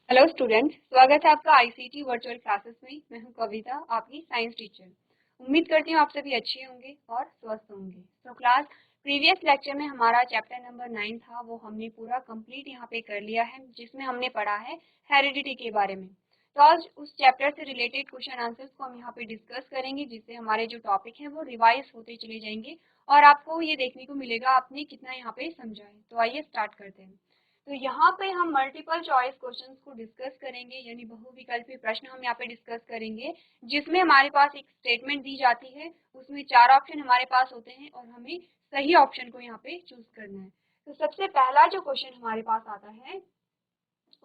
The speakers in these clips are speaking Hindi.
हेलो स्टूडेंट्स, स्वागत है आपका आईसीटी वर्चुअल क्लासेस में। मैं हूं कविता, आपकी साइंस टीचर। उम्मीद करती हूं आप सभी अच्छे होंगे और स्वस्थ होंगे। तो क्लास प्रीवियस लेक्चर में हमारा चैप्टर नंबर 9 था, वो हमने पूरा कंप्लीट यहाँ पे कर लिया है, जिसमें हमने पढ़ा है हेरिडिटी के बारे में। तो आज उस चैप्टर से रिलेटेड क्वेश्चन आंसर्स को हम यहाँ पे डिस्कस करेंगे, जिससे हमारे जो टॉपिक है वो रिवाइज होते चले जाएंगे और आपको ये देखने को मिलेगा आपने कितना यहाँ पे समझा है। तो आइए स्टार्ट करते हैं। तो यहाँ पे हम मल्टीपल चॉइस क्वेश्चंस को डिस्कस करेंगे, यानी बहुविकल्पी प्रश्न हम यहाँ पे डिस्कस करेंगे, जिसमें हमारे पास एक स्टेटमेंट दी जाती है, उसमें 4 ऑप्शन हमारे पास होते हैं और हमें सही ऑप्शन को यहाँ पे चूज करना है। तो सबसे पहला जो क्वेश्चन हमारे पास आता है,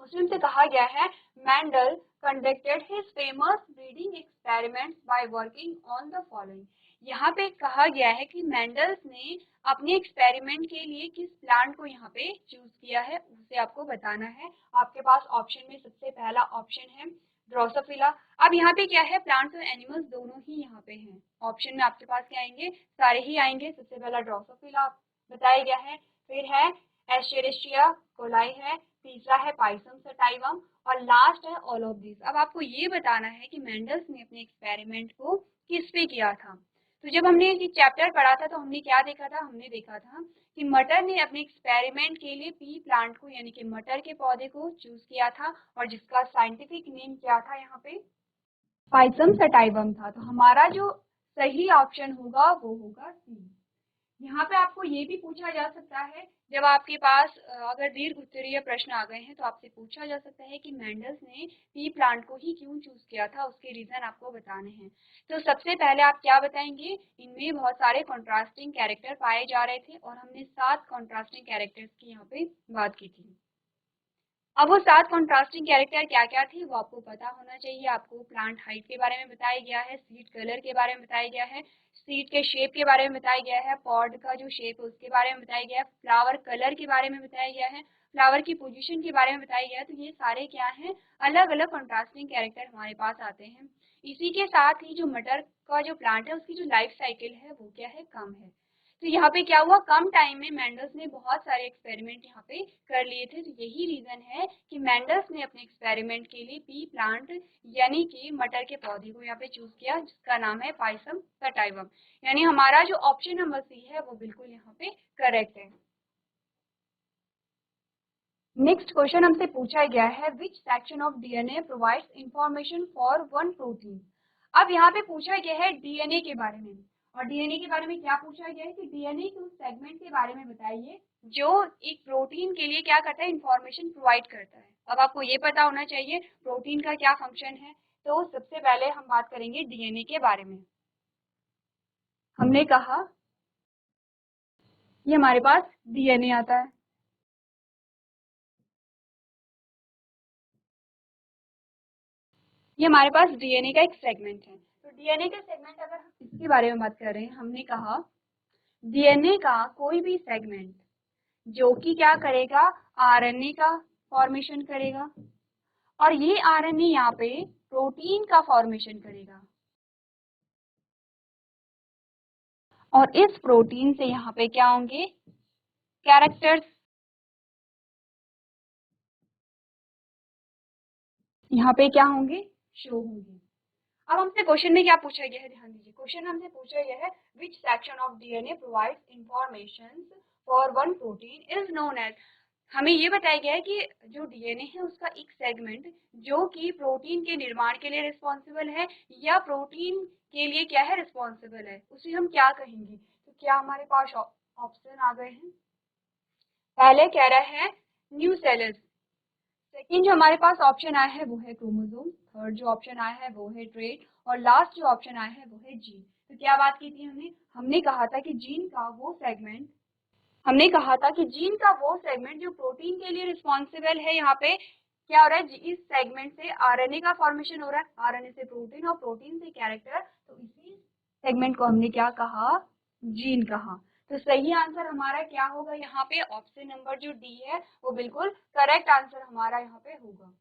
उसमें से कहा गया है Mendel conducted his famous breeding experiments by working on the following. यहाँ पे कहा गया है कि मैंडल्स ने अपने एक्सपेरिमेंट के लिए किस प्लांट को यहाँ पे चूज किया है, उसे आपको बताना है। आपके पास ऑप्शन में सबसे पहला ऑप्शन है ड्रोसोफिला। अब यहाँ पे क्या है, प्लांट्स और एनिमल्स दोनों ही यहाँ पे हैं। ऑप्शन में आपके पास क्या आएंगे, सारे ही आएंगे। सबसे पहला ड्रोसोफिला बताया गया है, फिर है एस्चेरिशिया कोलाई है, तीसरा है पाइसम सटाइवम और लास्ट है ऑल ऑफ दिस। अब आपको ये बताना है कि मेंडल्स ने अपने एक्सपेरिमेंट को किस पे किया था। तो जब हमने ये चैप्टर पढ़ा था तो हमने क्या देखा था, हमने देखा था कि मटर ने अपने एक्सपेरिमेंट के लिए पी प्लांट को, यानी कि मटर के पौधे को चूज किया था, और जिसका साइंटिफिक नेम क्या था यहाँ पे, पाइसम सटाइवम था। तो हमारा जो सही ऑप्शन होगा वो होगा सी। यहाँ पे आपको ये भी पूछा जा सकता है, जब आपके पास अगर दीर्घ उत्तरीय प्रश्न आ गए हैं तो आपसे पूछा जा सकता है कि मेंडल्स ने पी प्लांट को ही क्यों चूज किया था, उसके रीजन आपको बताने हैं। तो सबसे पहले आप क्या बताएंगे, इनमें बहुत सारे कॉन्ट्रास्टिंग कैरेक्टर पाए जा रहे थे और हमने 7 कॉन्ट्रास्टिंग कैरेक्टर्स की यहाँ पे बात की थी। अब वो 7 कॉन्ट्रास्टिंग कैरेक्टर क्या क्या थे वो आपको पता होना चाहिए। आपको प्लांट हाइट के बारे में बताया गया है, सीड कलर के बारे में बताया गया है, सीड के शेप के बारे में बताया गया है, पॉड का जो शेप है उसके बारे में बताया गया है, फ्लावर कलर के बारे में बताया गया है, फ्लावर की पोजीशन के बारे में बताया गया है। तो ये सारे क्या हैं, अलग अलग कॉन्ट्रास्टिंग कैरेक्टर हमारे पास आते हैं। इसी के साथ ही जो मटर का जो प्लांट है उसकी जो लाइफ साइकिल है वो क्या है, कम है। तो यहाँ पे क्या हुआ, कम टाइम में मेंडल्स ने बहुत सारे एक्सपेरिमेंट यहाँ पे कर लिए थे। तो यही रीजन है कि मेंडल्स ने अपने एक्सपेरिमेंट के लिए पी प्लांट यानी कि मटर के पौधे को यहाँ पे चूज किया, जिसका नाम है पाइसम सटाइवम। यानी हमारा जो ऑप्शन नंबर सी है वो बिल्कुल यहाँ पे करेक्ट है। नेक्स्ट क्वेश्चन हमसे पूछा गया है, which section of DNA provides information for one protein. अब यहाँ पे पूछा गया है डीएनए के बारे में, और डीएनए के बारे में क्या पूछा गया है कि डीएनए के उस सेगमेंट के बारे में बताइए जो एक प्रोटीन के लिए क्या करता है, इंफॉर्मेशन प्रोवाइड करता है। अब आपको ये पता होना चाहिए प्रोटीन का क्या फंक्शन है। तो सबसे पहले हम बात करेंगे डीएनए के बारे में। हमने कहा ये हमारे पास डीएनए आता है, ये हमारे पास डीएनए का एक सेगमेंट है। तो डीएनए का सेगमेंट अगर हम इसके बारे में बात कर रहे हैं, हमने कहा डीएनए का कोई भी सेगमेंट जो कि क्या करेगा, आरएनए का फॉर्मेशन करेगा, और ये आरएनए यहाँ पे प्रोटीन का फॉर्मेशन करेगा, और इस प्रोटीन से यहाँ पे क्या होंगे, कैरेक्टर्स यहाँ पे क्या होंगे, शो होंगे। अब हमसे क्वेश्चन में क्या पूछा गया है, ध्यान दीजिए। क्वेश्चन हमसे पूछा गया है, which section of DNA provides information for one protein is known as. हमें ये बताया गया है कि जो डीएनए है उसका एक सेगमेंट जो कि प्रोटीन के निर्माण के लिए रिस्पॉन्सिबल है, या प्रोटीन के लिए क्या है, रिस्पॉन्सिबल है, उसे हम क्या कहेंगे। तो क्या हमारे पास ऑप्शन आ गए हैं। पहले कह रहा है न्यूसेलस, सेकेंड जो हमारे पास ऑप्शन आया है वो है क्रोमोसोम, थर्ड जो ऑप्शन आया है वो है ट्रेट, और लास्ट जो ऑप्शन आया है वो है जीन। तो क्या बात की थी हमने, हमने कहा था कि जीन का वो सेगमेंट, हमने कहा था कि जीन का वो सेगमेंट जो प्रोटीन के लिए रिस्पॉन्सिबल है, यहाँ पे क्या हो रहा है, इस सेगमेंट से आरएनए का फॉर्मेशन हो रहा है, आरएनए से प्रोटीन और प्रोटीन से कैरेक्टर। तो इसी सेगमेंट को हमने क्या कहा, जीन कहा। तो सही आंसर हमारा क्या होगा, यहाँ पे ऑप्शन नंबर जो डी है वो बिल्कुल करेक्ट आंसर हमारा यहाँ पे होगा।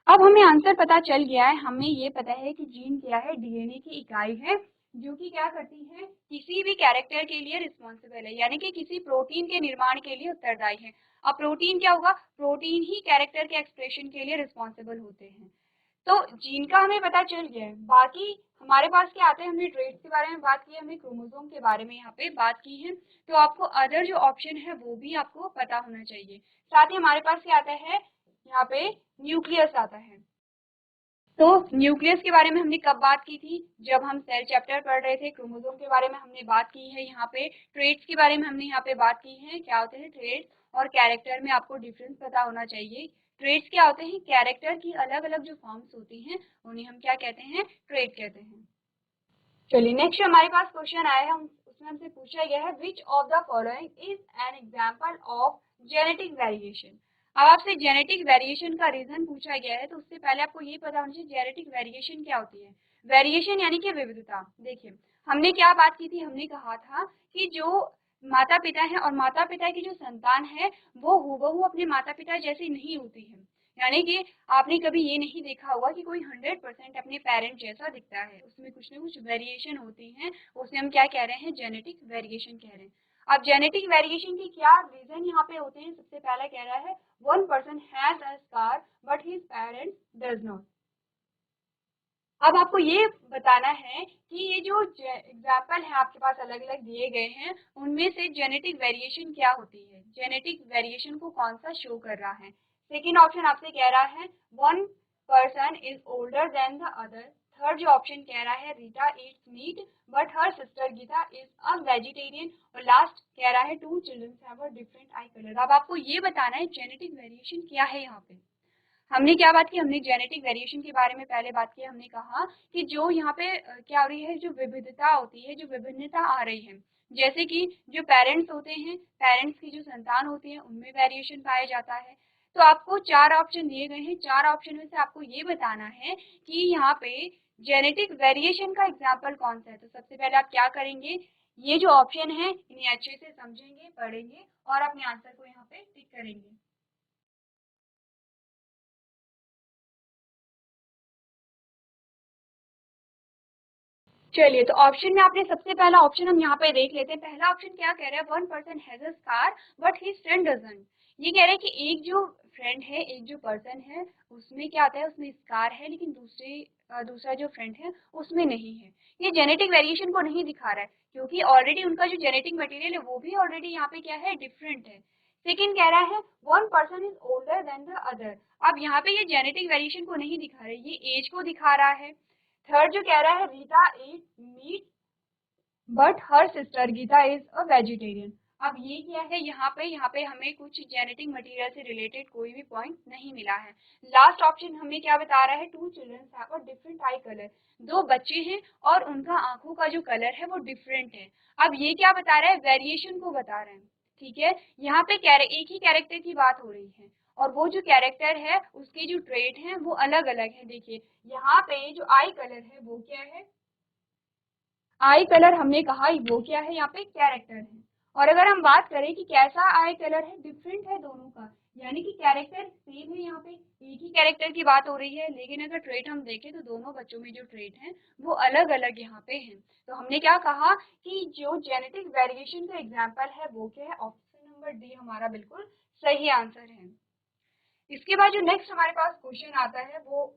अब हमें आंसर पता चल गया है, हमें ये पता है कि जीन क्या है, डीएनए की इकाई है जो कि क्या करती है, किसी भी कैरेक्टर के लिए रिस्पॉन्सिबल है, यानी कि किसी प्रोटीन के निर्माण के लिए उत्तरदायी है। अब प्रोटीन क्या होगा, प्रोटीन ही कैरेक्टर के एक्सप्रेशन के लिए रिस्पॉन्सिबल होते हैं। तो जीन का हमें पता चल गया है। बाकी हमारे पास क्या आते हैं, हमने ट्रेड्स के बारे में बात की है, हमने क्रोमोसोम के बारे में यहाँ पे बात की है। तो आपको अदर जो ऑप्शन है वो भी आपको पता होना चाहिए। साथ ही हमारे पास क्या आता है, यहाँ पे न्यूक्लियस आता है। तो न्यूक्लियस के बारे में हमने कब बात की थी, जब हम सेल चैप्टर पढ़ रहे थे। क्रोमोसोम के बारे में हमने बात की है यहाँ पे। ट्रेड्स के बारे में हमने यहाँ पे बात की है। क्या होते हैं ट्रेड्स, और कैरेक्टर में आपको डिफरेंस पता होना चाहिए। ट्रेड्स क्या होते हैं, कैरेक्टर की अलग अलग जो फॉर्म्स होती हैं उन्हें हम क्या कहते हैं, ट्रेड कहते हैं। चलिए नेक्स्ट हमारे पास क्वेश्चन आया है, उसमें हमसे पूछा गया है which of the following is an example of genetic variation. अब आपसे जेनेटिक वेरिएशन का रीजन पूछा गया है, तो उससे पहले आपको ये पता होना चाहिए जेनेटिक वेरिएशन क्या होती है। वेरिएशन यानी कि विविधता। देखिए हमने क्या बात की थी, हमने कहा था कि जो माता पिता है और माता पिता की जो संतान है वो हूबहू अपने माता पिता जैसी नहीं होती है। यानी कि आपने कभी ये नहीं देखा होगा कि कोई 100% अपने पेरेंट जैसा दिखता है, उसमें कुछ ना कुछ वेरिएशन होती है, उसे हम क्या कह रहे हैं, जेनेटिक वेरिएशन कह रहे हैं। अब जेनेटिक वेरिएशन की क्या रीजन यहाँ पे होते हैं, सबसे पहला कह रहा है one person has a scar but his parents does not. अब आपको ये बताना है कि ये जो एग्जाम्पल है आपके पास अलग अलग दिए गए हैं, उनमें से जेनेटिक वेरिएशन क्या होती है, जेनेटिक वेरिएशन को कौन सा शो कर रहा है। सेकेंड ऑप्शन आपसे कह रहा है one person is older than the other. Third जो ऑप्शन कह रहा है Rita eats meat but her sister Geeta is a vegetarian. और लास्ट कह रहा है two children have a different eye colour. अब आपको ये बताना है जेनेटिक वेरिएशन क्या है यहाँ पे। हमने क्या बात की, हमने जेनेटिक वेरिएशन के बारे में पहले बात की। हमने कहा कि जो यहाँ पे क्या हो रही है, जो विविधता होती है, जो विभिन्नता आ रही है, जैसे कि जो पेरेंट्स होते हैं, पेरेंट्स की जो संतान होती है उनमें वेरिएशन पाया जाता है। तो आपको चार ऑप्शन दिए गए हैं, चार ऑप्शन में से आपको ये बताना है कि यहाँ पे जेनेटिक वेरिएशन का एग्जाम्पल कौन सा है। तो सबसे पहले आप क्या करेंगे, ये जो ऑप्शन है इन्हें अच्छे से समझेंगे, पढ़ेंगे और अपने आंसर को यहाँ पे टिक करेंगे। चलिए तो ऑप्शन में आपने सबसे पहला ऑप्शन हम यहाँ पे देख लेते हैं। पहला ऑप्शन क्या कह रहा है, one person has a scar but his friend doesn't. ये कह रहे हैं कि एक जो फ्रेंड है, एक जो पर्सन है, उसमें क्या आता है, उसमें स्कार है, लेकिन दूसरा जो फ्रेंड है उसमें नहीं है। ये जेनेटिक वेरिएशन को नहीं दिखा रहा है, क्योंकि ऑलरेडी उनका जो जेनेटिक मटेरियल है वो भी ऑलरेडी यहाँ पे क्या है, डिफरेंट है। सेकेंड कह रहा है one person is older than the other. अब यहाँ पे ये जेनेटिक वेरिएशन को नहीं दिखा रहा है, ये एज को दिखा रहा है। थर्ड जो कह रहा है Rita is meat but her sister Geeta is a vegetarian. अब ये क्या है, यहाँ पे हमें कुछ जेनेटिक मटेरियल से रिलेटेड कोई भी पॉइंट नहीं मिला है। लास्ट ऑप्शन हमें क्या बता रहा है, two children have a different eye colour. दो बच्चे हैं और उनका आंखों का जो कलर है वो डिफरेंट है। अब ये क्या बता रहा है, वेरिएशन को बता रहे हैं। ठीक है, यहाँ पे एक ही कैरेक्टर की बात हो रही है और वो जो कैरेक्टर है उसके जो ट्रेट हैं वो अलग अलग है। देखिए यहाँ पे जो आई कलर है वो क्या है, आई कलर हमने कहा वो क्या है, यहाँ पे कैरेक्टर है। और अगर हम बात करें कि कैसा आई कलर है, डिफरेंट है दोनों का, यानी कि कैरेक्टर सेम है। यहाँ पे एक ही कैरेक्टर की बात हो रही है, लेकिन अगर ट्रेट हम देखें तो दोनों बच्चों में जो ट्रेट हैं वो अलग अलग यहाँ पे हैं। तो हमने क्या कहा कि जो जेनेटिक वेरिएशन का एग्जाम्पल है वो क्या है, ऑप्शन नंबर डी हमारा बिल्कुल सही आंसर है। इसके बाद जो नेक्स्ट हमारे पास क्वेश्चन आता है वो,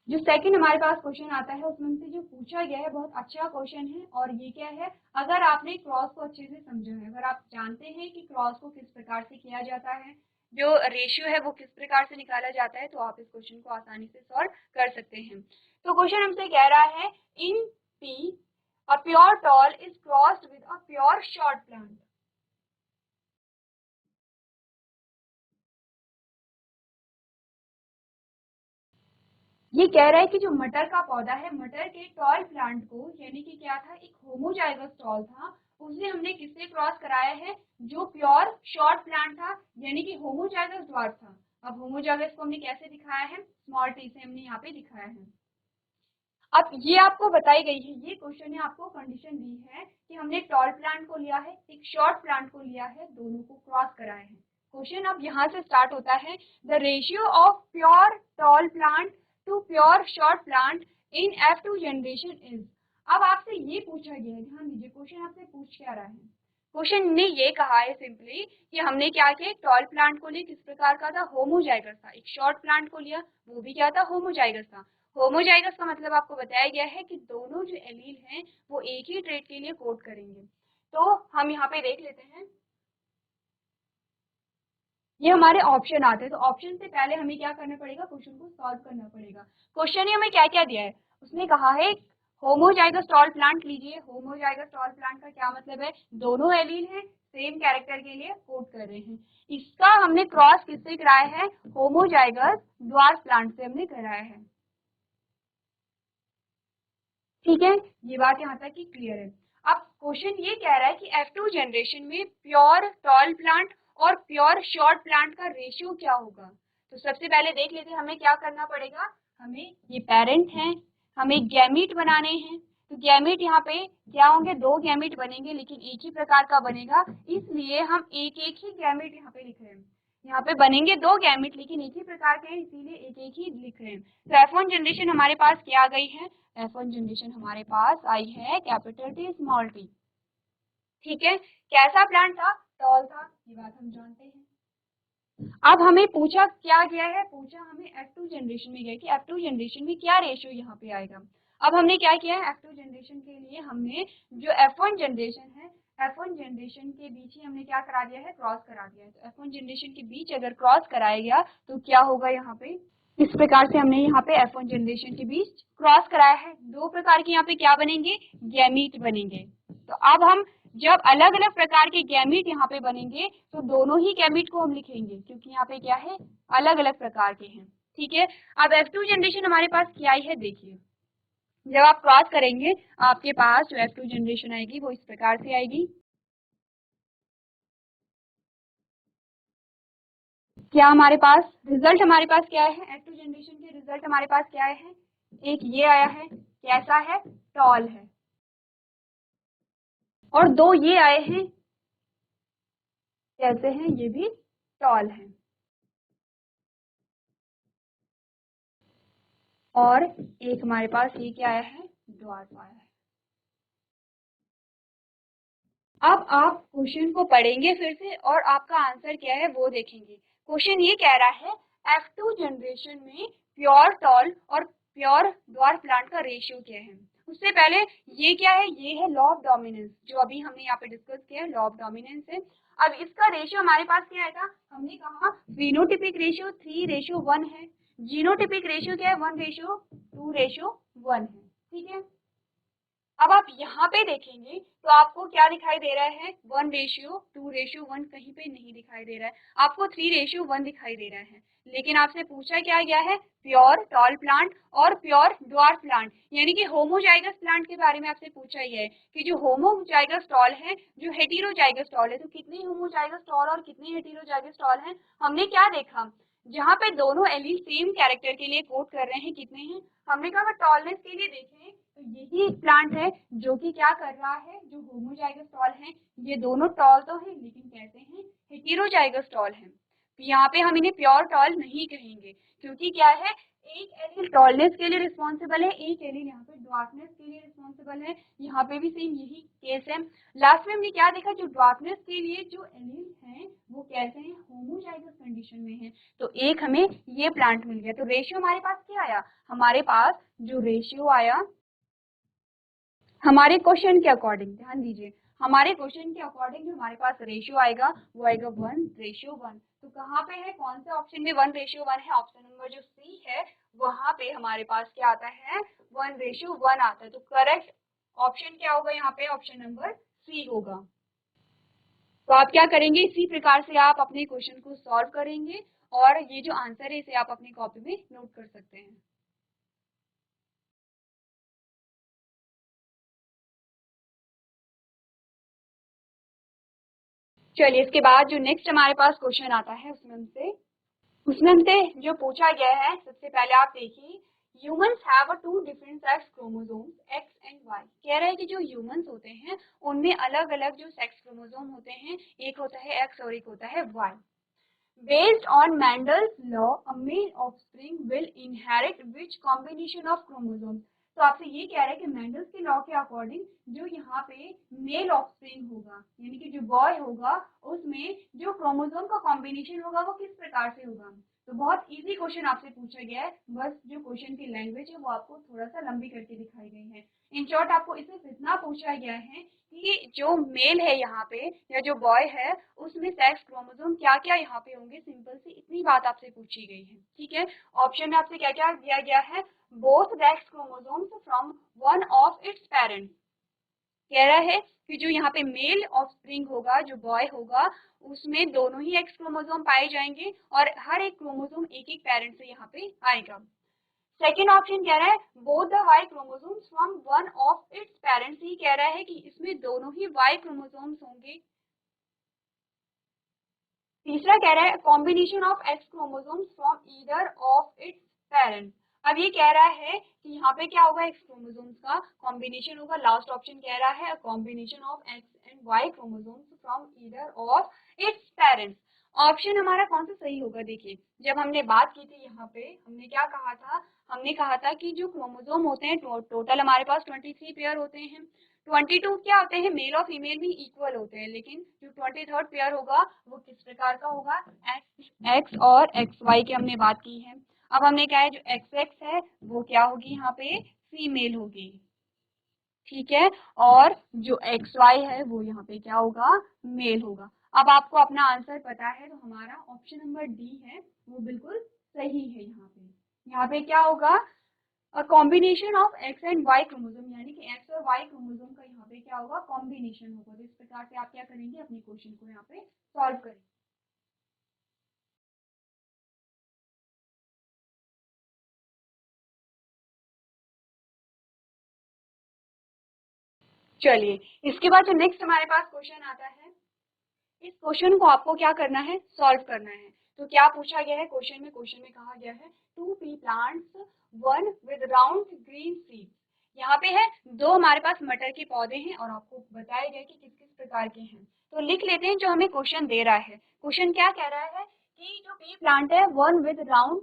जो सेकंड हमारे पास क्वेश्चन आता है उसमें से जो पूछा गया है बहुत अच्छा क्वेश्चन है। और ये क्या है, अगर आपने क्रॉस को अच्छे से समझा है, अगर आप जानते हैं कि क्रॉस को किस प्रकार से किया जाता है, जो रेशियो है वो किस प्रकार से निकाला जाता है, तो आप इस क्वेश्चन को आसानी से सॉल्व कर सकते हैं। तो क्वेश्चन हमसे कह रहा है in pea a pure tall is crossed with a pure short plant. ये कह रहा है कि जो मटर का पौधा है, मटर के टॉल प्लांट को, यानी कि क्या था, एक होमोजाइगस टॉल था, उसे हमने किससे क्रॉस कराया है, जो प्योर शॉर्ट प्लांट था, यानी कि होमोजाइगस ड्वार्फ था। अब होमोजाइगस को हमने कैसे दिखाया है, स्मॉल टी से हमने यहाँ पे दिखाया है। अब ये आपको बताई गई है, ये क्वेश्चन ने आपको कंडीशन दी है कि हमने टॉल प्लांट को लिया है, एक शॉर्ट प्लांट को लिया है, दोनों को क्रॉस कराया है। क्वेश्चन अब यहाँ से स्टार्ट होता है, the ratio of pure tall plant to pure short plant in F2 generation is. अब आपसे ये पूछा गया है, ध्यान दीजिए क्वेश्चन आपसे पूछ क्या रहा है। क्वेश्चन ने ये कहा है सिंपली कि हमने क्या किया, एक टॉल प्लांट को लिया, किस प्रकार का था, होमोजाइगस था। एक शॉर्ट प्लांट को लिया, वो भी क्या था, होमोजाइगस था। होमोजाइगस का मतलब आपको बताया गया है कि दोनों जो एलील हैं वो एक ही ट्रेट के लिए कोड करेंगे। तो हम यहाँ पे देख लेते हैं, ये हमारे ऑप्शन आते हैं। तो ऑप्शन से पहले हमें क्या करना पड़ेगा, क्वेश्चन को सॉल्व करना पड़ेगा। क्वेश्चन ने हमें क्या क्या दिया है, उसने कहा है होमोजाइगस टॉल प्लांट लीजिए। होमोजाइगस टॉल प्लांट का क्या मतलब है, दोनों एलील हैं, सेम कैरेक्टर के लिए कोड कर रहे हैं। इसका हमने क्रॉस किससे कराया है, होमोजाइगस ड्वार्फ प्लांट से हमने कराया है। ठीक है, ये बात यहाँ तक की क्लियर है। अब क्वेश्चन ये कह रहा है कि F2 जनरेशन में प्योर टॉल प्लांट और प्योर शॉर्ट प्लांट का रेशियो क्या होगा। तो सबसे पहले देख लेते हैं हमें क्या करना पड़ेगा। हमें ये पेरेंट हैं, हमें गैमीट बनाने हैं। तो गैमीट यहाँ पे क्या होंगे, दो गैमीट बनेंगे लेकिन एक ही प्रकार का बनेगा, इसलिए हम एक एक ही गैमीट यहाँ पे लिख रहे हैं। यहाँ पे बनेंगे दो गैमीट लेकिन एक ही प्रकार के हैं, इसीलिए एक एक ही लिख रहे हैं। तो F1 जनरेशन हमारे पास क्या आ गई है, F1 जनरेशन हमारे पास आई है कैपिटल टी स्मॉल टी। ठीक है, कैसा प्लांट था, टॉल था, ये बात हम जानते हैं। अब हमें पूछा क्या गया है, पूछा हमें F2 जनरेशन में गया कि F2 जनरेशन में क्या रेशियो यहाँ पे आएगा। अब हमने क्या किया है, F2 जनरेशन के लिए हमने जो F1 जनरेशन है, F1 जनरेशन के बीच ही हमने क्या करा दिया है, क्रॉस करा दिया है। तो F1 जनरेशन के बीच अगर क्रॉस कराया गया तो क्या होगा, यहाँ पे इस प्रकार से हमने यहाँ पे F1 जनरेशन के बीच क्रॉस कराया है। दो प्रकार के यहाँ पे क्या बनेंगे, गैमीट बनेंगे। तो अब हम जब अलग अलग प्रकार के गैमीट यहाँ पे बनेंगे तो दोनों ही गैमीट को हम लिखेंगे, क्योंकि यहाँ पे क्या है, अलग अलग प्रकार के हैं। ठीक है, अब F2 जनरेशन हमारे पास क्या आई है, देखिए जब आप क्रॉस करेंगे आपके पास जो F2 जनरेशन आएगी वो इस प्रकार से आएगी। क्या हमारे पास रिजल्ट, हमारे पास क्या है, F2 जनरेशन के रिजल्ट हमारे पास क्या है, एक ये आया है, कैसा है, टॉल है, और दो ये आए हैं, कैसे हैं, ये भी टॉल है, और एक हमारे पास ये क्या आया है, ड्वार्फ आया है। अब आप क्वेश्चन को पढ़ेंगे फिर से और आपका आंसर क्या है वो देखेंगे। क्वेश्चन ये कह रहा है F2 जनरेशन में प्योर टॉल और प्योर ड्वार्फ प्लांट का रेशियो क्या है। उससे पहले ये क्या है, ये है लॉ ऑफ डोमिनेंस, जो अभी हमने यहाँ पे डिस्कस किया है, लॉ ऑफ डोमिनेंस है। अब इसका रेशियो हमारे पास क्या आएगा, हमने कहा फिनोटिपिक रेशियो 3:1 है, जीनोटिपिक रेशियो क्या है, 1:2:1 है। ठीक है, अब आप यहाँ पे देखेंगे तो आपको क्या दिखाई दे रहा है, 1:2:1 कहीं पे नहीं दिखाई दे रहा है, आपको 3:1 दिखाई दे रहा है। लेकिन आपसे पूछा क्या गया है, प्योर टॉल प्लांट और प्योर ड्वार्फ प्लांट, यानी कि होमोजाइगस प्लांट के बारे में आपसे पूछा ही है कि जो होमोजाइगस टॉल है, जो हेटेरोजाइगस टॉल है, तो कितने होमोजाइगस टॉल और कितने हेटेरोजाइगस टॉल हैं। हमने क्या देखा, जहाँ पे दोनों एलील सेम कैरेक्टर के लिए कोड कर रहे हैं, कितने हैं, हमने कहा टॉलनेस के लिए देखें तो यही एक प्लांट है जो कि क्या कर रहा है, जो होमोजाइगस टॉल है, ये दोनों टॉल तो है लेकिन कैसे हैं, हेटेरोजाइगस टॉल है। यहाँ पे हम इन्हें प्योर टॉल नहीं कहेंगे, क्योंकि क्या है, एक एलील टॉलनेस के लिए रिस्पॉन्सिबल है, एक एलील यहाँ पे ड्वार्फनेस के लिए रिस्पॉन्सिबल है। यहाँ पे भी सेम यही केस है। लास्ट में हमने क्या देखा, जो ड्वार्फनेस के लिए जो एलील हैं वो कैसे हैं, होमोजाइगस कंडीशन में है। तो एक हमें ये प्लांट मिल गया। तो रेशियो हमारे पास क्या आया, हमारे पास जो रेशियो आया हमारे क्वेश्चन के अकॉर्डिंग, ध्यान दीजिए, हमारे क्वेश्चन के अकॉर्डिंग जो हमारे पास रेशियो आएगा वो आएगा 1:1। तो कहाँ पे है, कौन से ऑप्शन में 1:1 है, ऑप्शन नंबर जो सी है वहां पे हमारे पास क्या आता है, 1:1 आता है। तो करेक्ट ऑप्शन क्या होगा, यहाँ पे ऑप्शन नंबर सी होगा। तो आप क्या करेंगे, इसी प्रकार से आप अपने क्वेश्चन को सॉल्व करेंगे और ये जो आंसर है इसे आप अपनी कॉपी में नोट कर सकते हैं। चलिए, इसके बाद जो नेक्स्ट हमारे पास क्वेश्चन आता है उसमें हमसे जो पूछा गया है, सबसे पहले आप देखिए, humans have two different sex chromosomes X and Y. कह रहा है कि जो ह्यूमंस होते हैं उनमें अलग अलग जो सेक्स क्रोमोसोम होते हैं, एक होता है एक्स और एक होता है Y. Based on Mendel's law, a male offspring will inherit which combination of chromosomes? तो आपसे ये कह रहा है कि मेंडल्स के लॉ के अकॉर्डिंग जो यहाँ पे मेल ऑफस्प्रिंग होगा यानी कि जो बॉय होगा उसमें जो क्रोमोसोम का कॉम्बिनेशन होगा वो किस प्रकार से होगा। तो बहुत इजी क्वेश्चन आपसे पूछा गया है, बस जो क्वेश्चन की लैंग्वेज है वो आपको थोड़ा सा लंबी करके दिखाई गई है। इन शॉर्ट आपको इसमें इतना पूछा गया है कि जो मेल है यहाँ पे या जो बॉय है उसमें सेक्स क्रोमोसोम क्या क्या यहाँ पे होंगे, सिंपल सी इतनी बात आपसे पूछी गई है। ठीक है, ऑप्शन में आपसे क्या क्या दिया गया है, both sex chromosomes from one of its parents. कह रहा है कि जो यहाँ पे मेल ऑफस्प्रिंग होगा, जो बॉय होगा, उसमें दोनों ही एक्स क्रोमोसोम पाए जाएंगे और हर एक क्रोमोसोम एक एक पेरेंट से यहाँ पे आएगा। सेकेंड ऑप्शन कह रहा है both the Y chromosomes from one of its parents, ही कह रहा है कि इसमें दोनों ही वाई क्रोमोसोम्स होंगे। तीसरा कह रहा है combination of x chromosomes from either of its parents. अब ये कह रहा है कि यहाँ पे क्या होगा, एक्स क्रोमोसोम्स का कॉम्बिनेशन होगा। लास्ट ऑप्शन कह रहा है combination of X and Y chromosomes from either of its parents. Option हमारा कौन सा सही होगा, देखिए जब हमने बात की थी यहाँ पे हमने क्या कहा था, हमने कहा था कि जो क्रोमोसोम होते हैं टोटल हमारे पास 23 पेयर होते हैं। 22 क्या होते हैं, मेल और फीमेल भी इक्वल होते हैं, लेकिन जो 23rd पेयर होगा वो किस प्रकार का होगा, एक्स और एक्स वाई की हमने बात की है। अब हमने क्या है, जो एक्स एक्स है वो क्या होगी, यहाँ पे फीमेल होगी। ठीक है, और जो एक्स वाई है वो यहाँ पे क्या होगा, मेल होगा। अब आपको अपना आंसर पता है, तो हमारा ऑप्शन नंबर डी है वो बिल्कुल सही है। यहाँ पे क्या होगा, combination of X and Y chromosome, यानी कि एक्स और वाई क्रोमोसोम का यहाँ पे क्या होगा, कॉम्बिनेशन होगा। तो इस प्रकार से आप क्या करेंगे, अपने क्वेश्चन को यहाँ पे सॉल्व करेंगे। चलिए, इसके बाद जो नेक्स्ट हमारे पास क्वेश्चन आता है, इस क्वेश्चन को आपको क्या करना है, सॉल्व करना है। तो क्या पूछा गया है क्वेश्चन में कहा गया है two pea plants one with round green seeds. यहाँ पे है दो हमारे पास मटर के पौधे हैं और आपको बताया गया कि किस किस प्रकार के हैं। तो लिख लेते हैं जो हमें क्वेश्चन दे रहा है। क्वेश्चन क्या कह रहा है कि जो पी प्लांट है वन विद राउंड,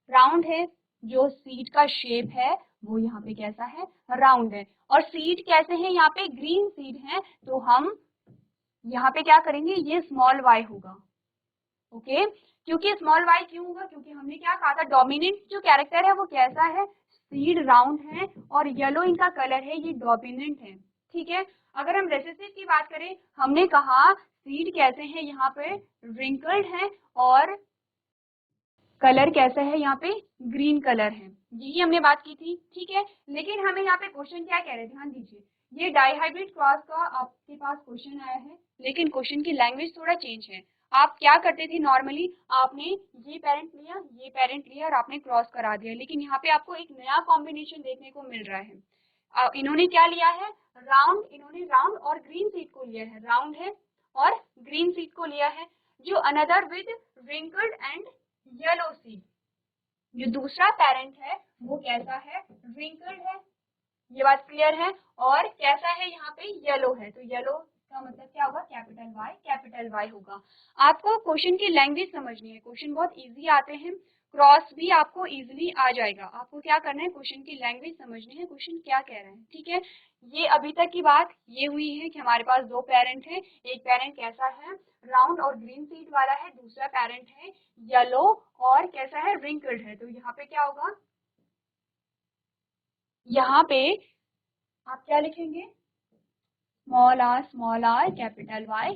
राउंड है, जो सीड का शेप है वो यहाँ पे कैसा है, राउंड है, और सीड कैसे है, यहाँ पे ग्रीन सीड है। तो हम यहाँ पे क्या करेंगे, ये स्मॉल वाई होगा। ओके, क्योंकि स्मॉल वाई क्यों होगा, क्योंकि हमने क्या कहा था, डोमिनेंट जो कैरेक्टर है वो कैसा है, सीड राउंड है और येलो इनका कलर है, ये डोमिनेंट है। ठीक है, अगर हम रेसेसिव की बात करें, हमने कहा सीड कैसे है, यहाँ पे रिंकल्ड है और कलर कैसा है, यहाँ पे ग्रीन कलर है, यही हमने बात की थी। ठीक है, लेकिन हमें यहाँ पे क्वेश्चन क्या कह रहे हैं, ध्यान दीजिए, ये डाइहाइब्रिड क्रॉस का आपके पास क्वेश्चन आया है, लेकिन क्वेश्चन की लैंग्वेज थोड़ा चेंज है। आप क्या करते थे नॉर्मली, आपने ये पेरेंट लिया, ये पेरेंट लिया और आपने क्रॉस करा दिया, लेकिन यहाँ पे आपको एक नया कॉम्बिनेशन देखने को मिल रहा है। इन्होंने क्या लिया है, राउंड, इन्होंने राउंड और ग्रीन सीड को लिया है, राउंड है और ग्रीन सीड को लिया है। जो another with wrinkled and yellow seed, जो दूसरा पेरेंट है वो कैसा है, रिंकल्ड है, ये बात क्लियर है, और कैसा है, यहाँ पे येलो है, तो येलो का मतलब क्या होगा, कैपिटल वाई होगा। आपको क्वेश्चन की लैंग्वेज समझनी है, क्वेश्चन बहुत इजी आते हैं, क्रॉस भी आपको इजीली आ जाएगा। आपको क्या करना है, क्वेश्चन की लैंग्वेज समझनी है, क्वेश्चन क्या कह रहे हैं। ठीक है, ये अभी तक की बात ये हुई है कि हमारे पास दो पेरेंट है, एक पेरेंट कैसा है, राउंड और ग्रीन सीड वाला है, दूसरा पेरेंट है येलो और कैसा है, रिंकल्ड है। तो यहाँ पे क्या होगा, यहाँ पे आप क्या लिखेंगे, स्मॉल आर कैपिटल वाई।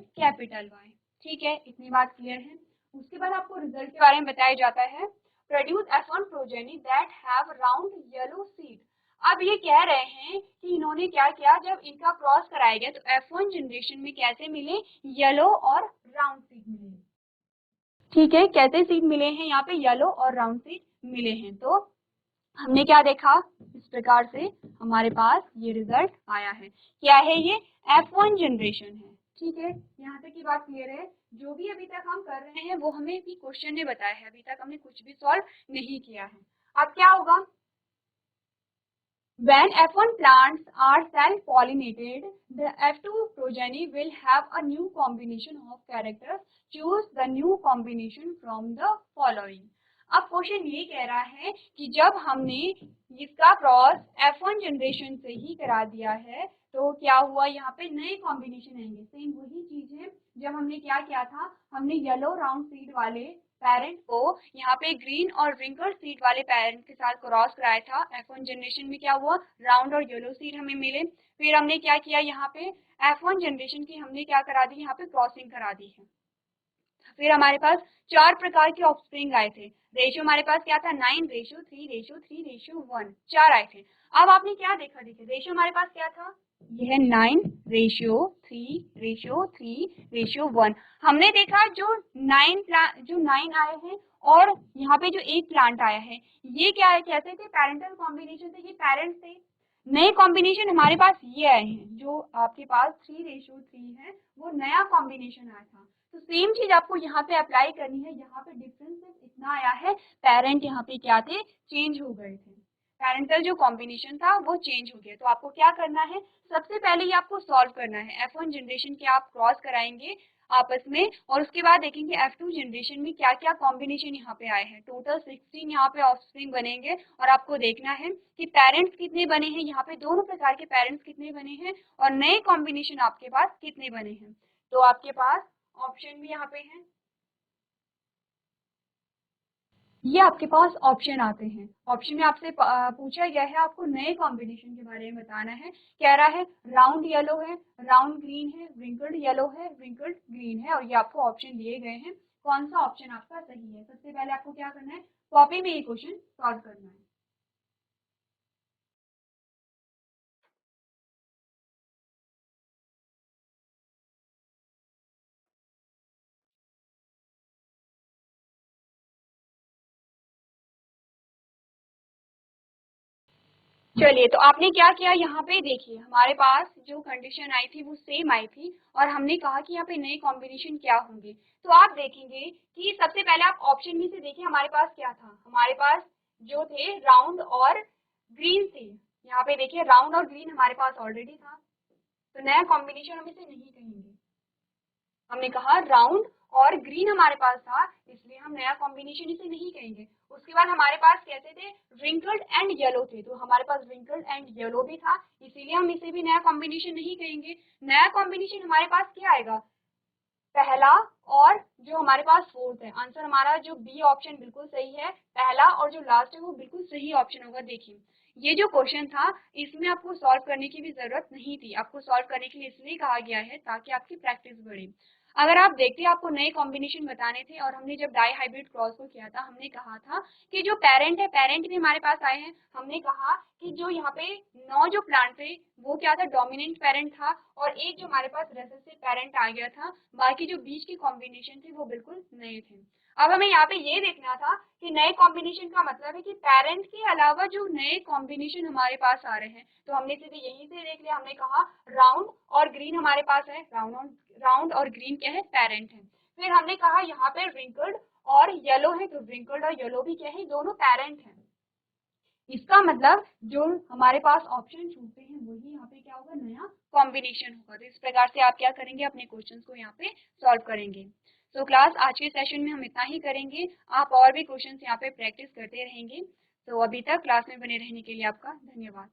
ठीक है, इतनी बात क्लियर है। उसके बाद आपको रिजल्ट के बारे में बताया जाता है, produce F1 progeny that have round yellow seed. अब ये कह रहे हैं कि इन्होंने क्या किया, जब इनका क्रॉस कराया गया तो F1 जनरेशन में कैसे मिले, येलो और राउंड सीड मिले। ठीक है, कैसे सीड मिले हैं, यहाँ पे येलो और राउंड सीड मिले हैं। तो हमने क्या देखा, इस प्रकार से हमारे पास ये रिजल्ट आया है। क्या है ये, F1 जनरेशन है। ठीक है, यहाँ तक की बात क्लियर है। जो भी अभी तक हम कर रहे हैं वो हमें भी क्वेश्चन ने बताया है, अभी तक हमने कुछ भी सॉल्व नहीं किया है। अब क्या होगा, when F1 plants are self-pollinated, the F2 progeny will have a new combination of characters. Choose the new combination from the following. अब क्वेश्चन ये कह रहा है कि जब हमने इसका क्रॉस F1 जनरेशन से ही करा दिया है तो क्या हुआ, यहाँ पे नए कॉम्बिनेशन आएंगे। सेम वही चीज है जब हमने क्या किया था, हमने येलो राउंड सीड वाले पेरेंट को यहाँ पे ग्रीन और रिंकल सीड वाले पेरेंट के साथ क्रॉस कराया था। F1 जनरेशन में क्या हुआ, राउंड और येलो सीड हमें मिले। फिर हमने क्या किया, यहाँ पे F1 जनरेशन की हमने क्या करा दी, यहाँ पे क्रॉसिंग करा दी है। फिर हमारे पास 4 प्रकार के ऑफस्प्रिंग आए थे। रेशियो हमारे पास क्या था, 9, रेशियो 3, रेशियो 3, रेशियो 1, 4 आए थे। अब आपने क्या देखा, देखिए रेशियो हमारे पास क्या था, यह 9, रेशियो 3, रेशियो 3, रेशियो 1। हमने देखा जो 9 आए हैं और यहाँ पे जो एक प्लांट आया है, ये क्या है, कैसे थे, पेरेंटल कॉम्बिनेशन थे, ये पेरेंट्स थे। नए कॉम्बिनेशन हमारे पास ये आए हैं, जो आपके पास 3:3 है, वो नया कॉम्बिनेशन आया था। तो सेम चीज आपको यहाँ पे अप्लाई करनी है। यहाँ पे डिफरेंस इतना आया है, पेरेंट यहाँ पे क्या थे, चेंज हो गए थे, पेरेंटल जो कॉम्बिनेशन था वो चेंज हो गया। तो आपको क्या करना है, सबसे पहले ही आपको सॉल्व करना है। F1 जनरेशन के आप क्रॉस कराएंगे आपस में और उसके बाद देखेंगे F2 जनरेशन में क्या क्या कॉम्बिनेशन यहाँ पे आए हैं। टोटल 16 यहाँ पे ऑफस्प्रिंग बनेंगे और आपको देखना है कि पेरेंट्स कितने बने हैं, यहाँ पे दोनों प्रकार के पेरेंट्स कितने बने हैं और नए कॉम्बिनेशन आपके पास कितने बने हैं। तो आपके पास ऑप्शन भी यहाँ पे है, ये आपके पास ऑप्शन आते हैं। ऑप्शन में आपसे पूछा गया है, आपको नए कॉम्बिनेशन के बारे में बताना है। कह रहा है राउंड येलो है, राउंड ग्रीन है, रिंकल्ड येलो है, रिंकल्ड ग्रीन है, और ये आपको ऑप्शन दिए गए हैं। कौन सा ऑप्शन आपका सही है, सबसे पहले आपको क्या करना है, कॉपी में ये क्वेश्चन सॉल्व करना है। चलिए, तो आपने क्या किया, यहाँ पे देखिए हमारे पास जो कंडीशन आई थी वो सेम आई थी और हमने कहा कि यहाँ पे नए कॉम्बिनेशन क्या होंगे। तो आप देखेंगे कि सबसे पहले आप ऑप्शन में से देखिए हमारे पास क्या था, हमारे पास जो थे राउंड और ग्रीन थे। यहाँ पे देखिए राउंड और ग्रीन हमारे पास ऑलरेडी था, तो नया कॉम्बिनेशन हम इसे नहीं कहेंगे। हमने कहा राउंड और ग्रीन हमारे पास था, इसलिए हम नया कॉम्बिनेशन इसे नहीं कहेंगे। उसके बाद हमारे पास कैसे थे, रिंकल्ड एंड येलो थे, तो हमारे पास रिंकल्ड एंड येलो भी था, इसीलिए हम इसे भी नया कॉम्बिनेशन नहीं कहेंगे। नया कॉम्बिनेशन हमारे पास क्या आएगा, पहला और जो हमारे पास फोर्थ है। आंसर हमारा जो बी ऑप्शन बिल्कुल सही है, पहला और जो लास्ट है वो बिल्कुल सही ऑप्शन होगा। देखिए ये जो क्वेश्चन था इसमें आपको सॉल्व करने की भी जरूरत नहीं थी, आपको सॉल्व करने के लिए इसलिए कहा गया है ताकि आपकी प्रैक्टिस बढ़े। अगर आप देखते हैं आपको नए कॉम्बिनेशन बताने थे और हमने जब डाई हाइब्रिड क्रॉस को किया था हमने कहा था कि जो पेरेंट है, पेरेंट भी हमारे पास आए हैं। हमने कहा कि जो यहाँ पे 9 जो प्लांट थे वो क्या था, डोमिनेंट पेरेंट था और एक जो हमारे पास रेसेसिव पेरेंट आ गया था, बाकी जो बीच के कॉम्बिनेशन थे वो बिल्कुल नए थे। अब हमें यहाँ पे ये देखना था कि नए कॉम्बिनेशन का मतलब है कि पेरेंट के अलावा जो नए कॉम्बिनेशन हमारे पास आ रहे हैं। तो हमने सीधे यहीं से देख लिया, हमने कहा राउंड और ग्रीन हमारे पास है, राउंड और ग्रीन क्या है, पेरेंट है। फिर हमने कहा यहाँ पे रिंकल्ड और येलो है, तो रिंकल्ड और येलो भी क्या है, दोनों पेरेंट हैं। इसका मतलब जो हमारे पास ऑप्शन छूटते हैं वही यहाँ पे क्या होगा, नया कॉम्बिनेशन होगा। तो इस प्रकार से आप क्या करेंगे, अपने क्वेश्चंस को यहाँ पे सॉल्व करेंगे। तो क्लास आज के सेशन में हम इतना ही करेंगे, आप और भी क्वेश्चंस यहाँ पे प्रैक्टिस करते रहेंगे। तो अभी तक क्लास में बने रहने के लिए आपका धन्यवाद।